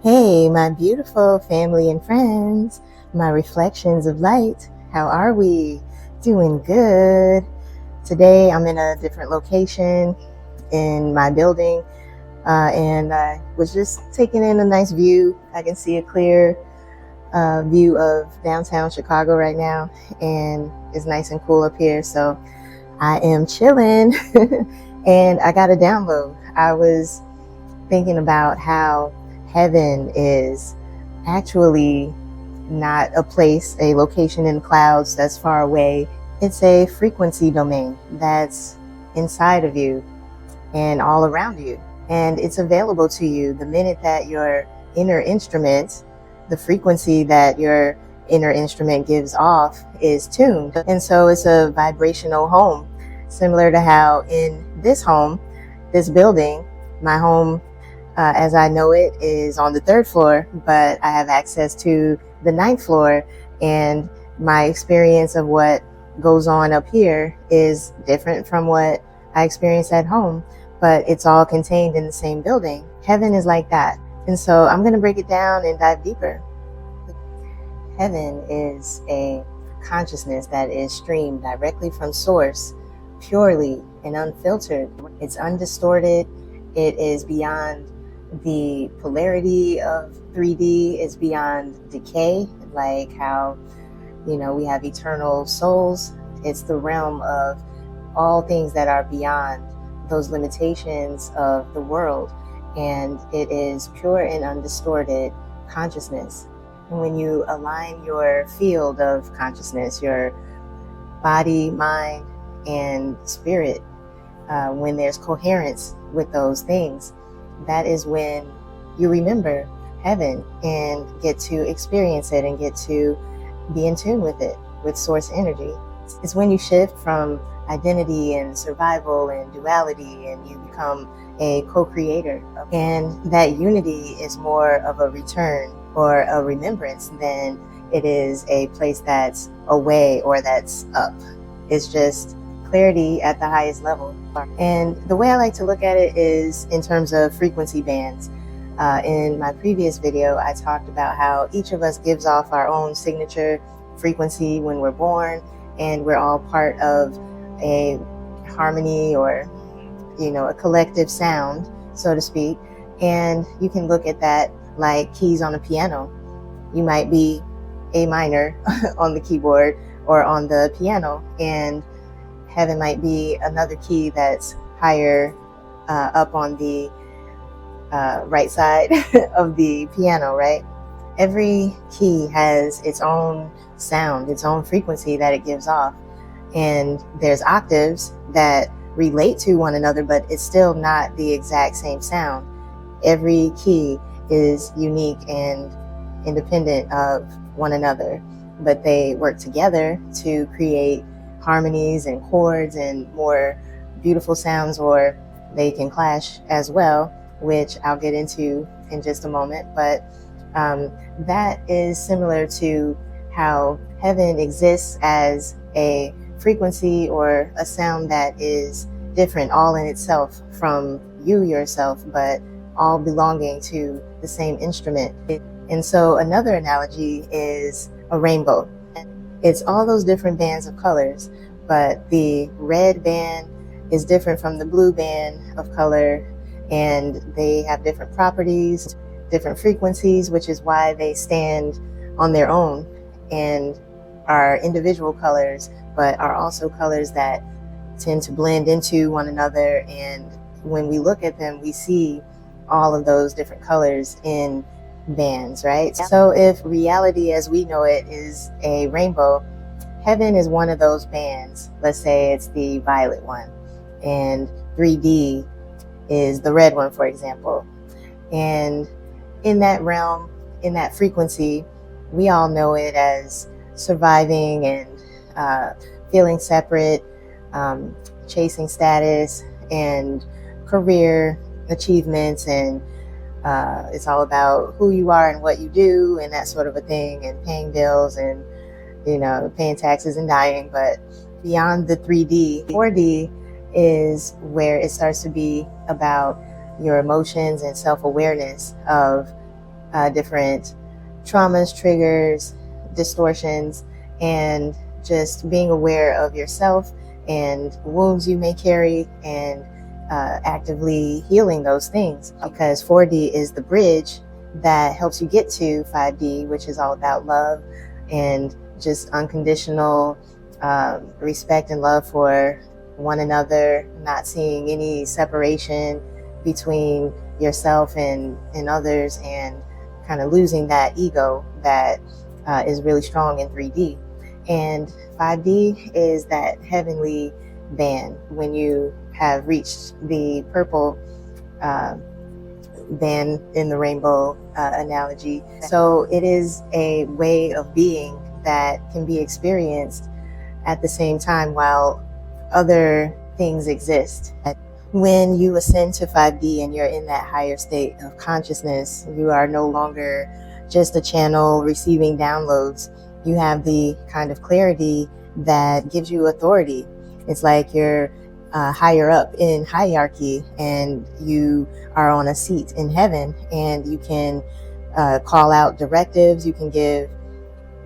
Hey, my beautiful family and friends, my reflections of light. How are we? Doing good. Today I'm in a different location in my building, and I was just taking in a nice view. I can see a clear view of downtown Chicago right now, and it's nice and cool up here. So I am chilling, and I got a download. I was thinking about how heaven is actually not a place, a location in clouds that's far away. It's a frequency domain that's inside of you and all around you. And it's available to you the minute that your inner instrument, the frequency that your inner instrument gives off, is tuned. And so it's a vibrational home, similar to how in this home, this building, my home as I know it is on the 3rd floor, but I have access to the 9th floor, and my experience of what goes on up here is different from what I experience at home, but it's all contained in the same building. Heaven is like that. And so I'm going to break it down and dive deeper. Heaven is a consciousness that is streamed directly from source, purely and unfiltered. It's undistorted. It is beyond the polarity of 3D, is beyond decay, like how, we have eternal souls. It's the realm of all things that are beyond those limitations of the world. And it is pure and undistorted consciousness. And when you align your field of consciousness, your body, mind, and spirit, when there's coherence with those things, that is when you remember heaven and get to experience it and get to be in tune with it, with source energy. It's when you shift from identity and survival and duality and you become a co-creator. And that unity is more of a return or a remembrance than it is a place that's away or that's up. It's just clarity at the highest level. And the way I like to look at it is in terms of frequency bands. In my previous video, I talked about how each of us gives off our own signature frequency when we're born, and we're all part of a harmony or, a collective sound, so to speak. And you can look at that like keys on a piano. You might be A minor on the keyboard or on the piano, and heaven might be another key that's higher up on the right side of the piano, right? Every key has its own sound, its own frequency that it gives off. And there's octaves that relate to one another, but it's still not the exact same sound. Every key is unique and independent of one another, but they work together to create harmonies and chords and more beautiful sounds, or they can clash as well, which I'll get into in just a moment. But that is similar to how heaven exists as a frequency or a sound that is different all in itself from you yourself, but all belonging to the same instrument. And so another analogy is a rainbow. It's all those different bands of colors, but the red band is different from the blue band of color, and they have different properties, different frequencies, which is why they stand on their own and are individual colors, but are also colors that tend to blend into one another. And when we look at them, we see all of those different colors in bands, right? So if reality as we know it is a rainbow, heaven is one of those bands. Let's say it's the violet one, and 3D is the red one, for example. And in that realm, in that frequency, we all know it as surviving and feeling separate, chasing status and career achievements, and it's all about who you are and what you do and that sort of a thing, and paying bills and paying taxes and dying. But beyond the 3D, 4D is where it starts to be about your emotions and self-awareness of different traumas, triggers, distortions, and just being aware of yourself and wounds you may carry, and actively healing those things, because 4D is the bridge that helps you get to 5D, which is all about love and just unconditional respect and love for one another, not seeing any separation between yourself and others, and kind of losing that ego that is really strong in 3D. And 5D is that heavenly band, when you have reached the purple band in the rainbow analogy. So it is a way of being that can be experienced at the same time while other things exist. When you ascend to 5D and you're in that higher state of consciousness, you are no longer just a channel receiving downloads. You have the kind of clarity that gives you authority. It's like you're higher up in hierarchy, and you are on a seat in heaven, and you can call out directives, you can give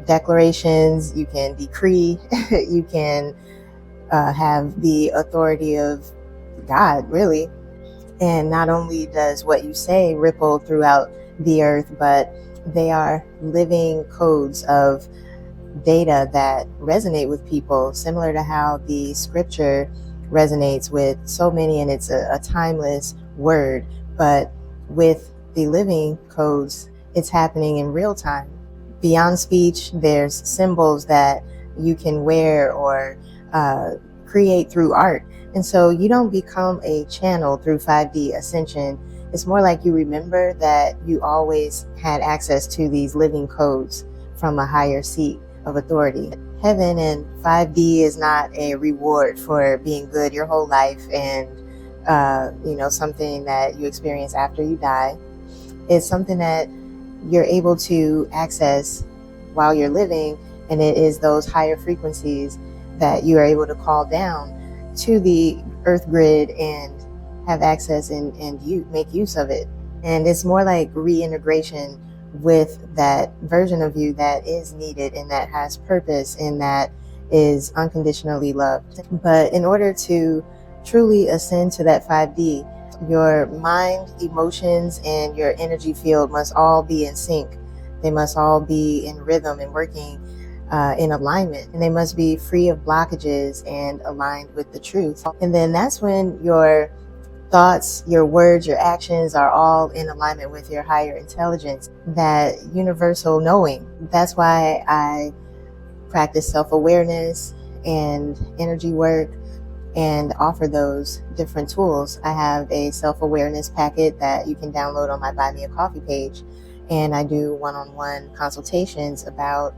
declarations, you can decree, you can have the authority of God, really. And not only does what you say ripple throughout the earth, but they are living codes of data that resonate with people, similar to how the scripture resonates with so many, and it's a timeless word. But with the living codes, it's happening in real time. Beyond speech, there's symbols that you can wear or create through art. And so you don't become a channel through 5D ascension. It's more like you remember that you always had access to these living codes from a higher seat of authority. Heaven and 5D is not a reward for being good your whole life and something that you experience after you die. It's something that you're able to access while you're living, and it is those higher frequencies that you are able to call down to the earth grid and have access and you make use of it. And it's more like reintegration with that version of you that is needed and that has purpose and that is unconditionally loved. But in order to truly ascend to that 5D, your mind, emotions, and your energy field must all be in sync. They must all be in rhythm and working in alignment, and they must be free of blockages and aligned with the truth. And then that's when your thoughts, your words, your actions are all in alignment with your higher intelligence, that universal knowing. That's why I practice self-awareness and energy work and offer those different tools. I have a self-awareness packet that you can download on my Buy Me a Coffee page, and I do one-on-one consultations about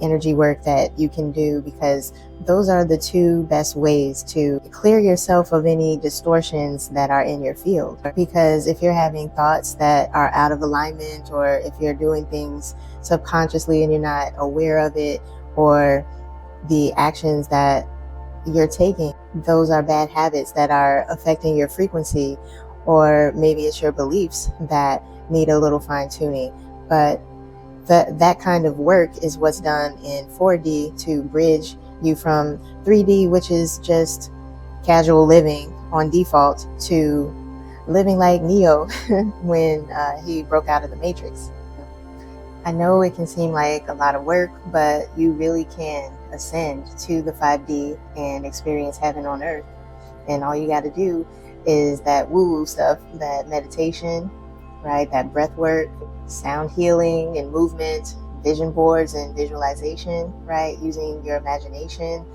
energy work that you can do, because those are the two best ways to clear yourself of any distortions that are in your field. Because if you're having thoughts that are out of alignment, or if you're doing things subconsciously and you're not aware of it, or the actions that you're taking, those are bad habits that are affecting your frequency, or maybe it's your beliefs that need a little fine-tuning. But that kind of work is what's done in 4D to bridge you from 3D, which is just casual living on default, to living like Neo when he broke out of the Matrix. I know it can seem like a lot of work, but you really can ascend to the 5D and experience heaven on earth. And all you got to do is that woo-woo stuff, that meditation, right? That breath work, sound healing and movement, vision boards and visualization, right? Using your imagination.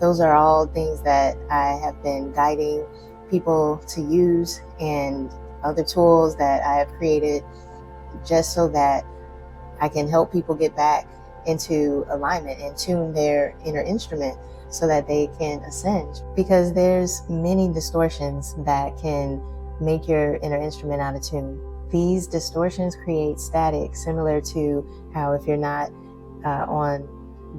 Those are all things that I have been guiding people to use, and other tools that I have created just so that I can help people get back into alignment and tune their inner instrument so that they can ascend. Because there's many distortions that can make your inner instrument out of tune. These distortions create static, similar to how if you're not on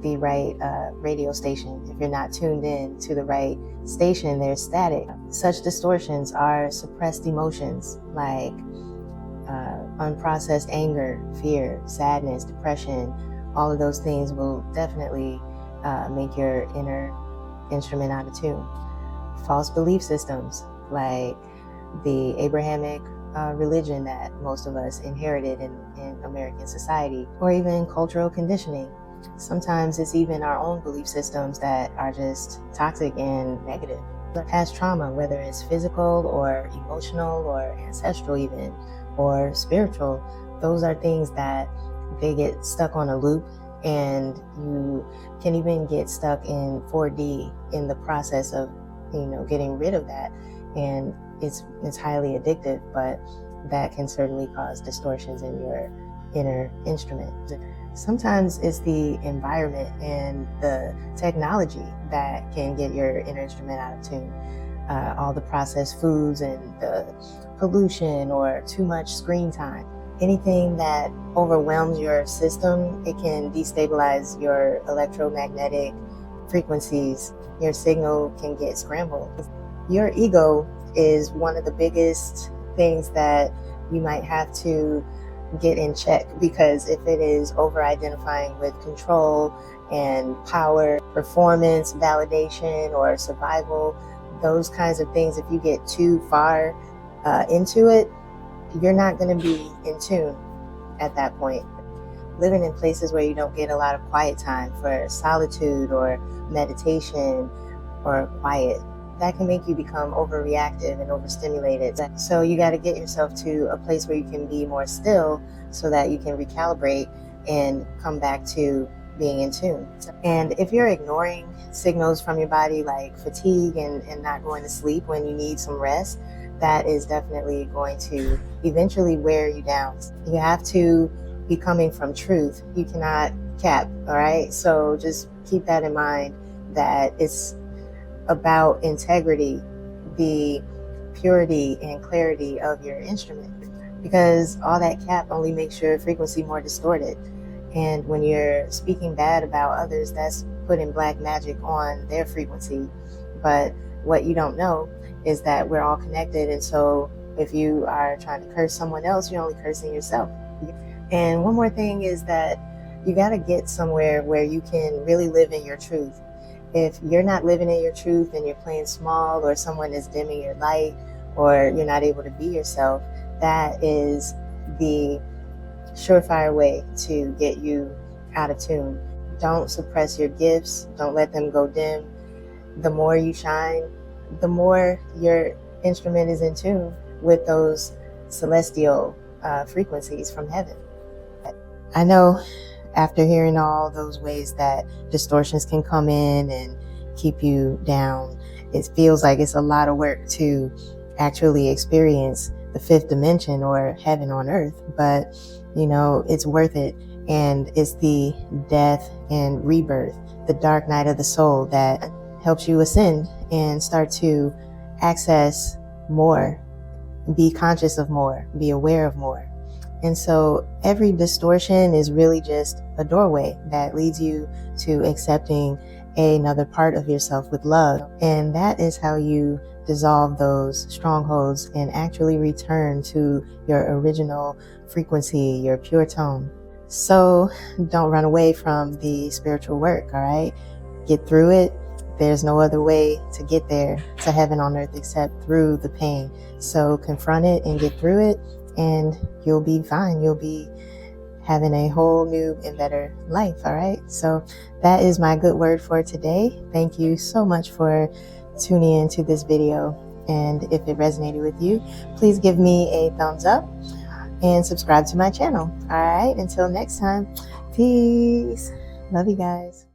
the right radio station, if you're not tuned in to the right station, there's static. Such distortions are suppressed emotions like unprocessed anger, fear, sadness, depression. All of those things will definitely make your inner instrument out of tune. False belief systems like the Abrahamic religion that most of us inherited in American society, or even cultural conditioning. Sometimes it's even our own belief systems that are just toxic and negative. Past trauma, whether it's physical or emotional or ancestral even, or spiritual, those are things that they get stuck on a loop, and you can even get stuck in 4D in the process of, getting rid of that. And it's highly addictive, but that can certainly cause distortions in your inner instrument. Sometimes it's the environment and the technology that can get your inner instrument out of tune. All the processed foods and the pollution or too much screen time. Anything that overwhelms your system, it can destabilize your electromagnetic frequencies. Your signal can get scrambled. Your ego is one of the biggest things that you might have to get in check, because if it is over-identifying with control and power, performance, validation, or survival, those kinds of things, if you get too far into it, you're not going to be in tune at that point. Living in places where you don't get a lot of quiet time for solitude or meditation or quiet, that can make you become overreactive and overstimulated. So you got to get yourself to a place where you can be more still so that you can recalibrate and come back to being in tune. And if you're ignoring signals from your body like fatigue and not going to sleep when you need some rest, that is definitely going to eventually wear you down. You have to be coming from truth. You cannot cap, all right? So just keep that in mind, that it's about integrity, the purity and clarity of your instrument, because all that cap only makes your frequency more distorted. And when you're speaking bad about others, that's putting black magic on their frequency. But what you don't know is that we're all connected, and so if you are trying to curse someone else, you're only cursing yourself. And one more thing is that you got to get somewhere where you can really live in your truth. If you're not living in your truth and you're playing small, or someone is dimming your light, or you're not able to be yourself, that is the surefire way to get you out of tune. Don't suppress your gifts. Don't let them go dim. The more you shine, the more your instrument is in tune with those celestial frequencies from heaven. I know after hearing all those ways that distortions can come in and keep you down, it feels like it's a lot of work to actually experience the fifth dimension, or heaven on earth. But it's worth it. And it's the death and rebirth, the dark night of the soul, that helps you ascend and start to access more, be conscious of more, be aware of more. And so every distortion is really just a doorway that leads you to accepting another part of yourself with love. And that is how you dissolve those strongholds and actually return to your original frequency, your pure tone. So don't run away from the spiritual work, all right? Get through it. There's no other way to get there, to heaven on earth, except through the pain. So confront it and get through it, and you'll be fine. You'll be having a whole new and better life, all right? So that is my good word for today. Thank you so much for tuning into this video. And if it resonated with you, please give me a thumbs up and subscribe to my channel. All right, until next time, peace. Love you guys.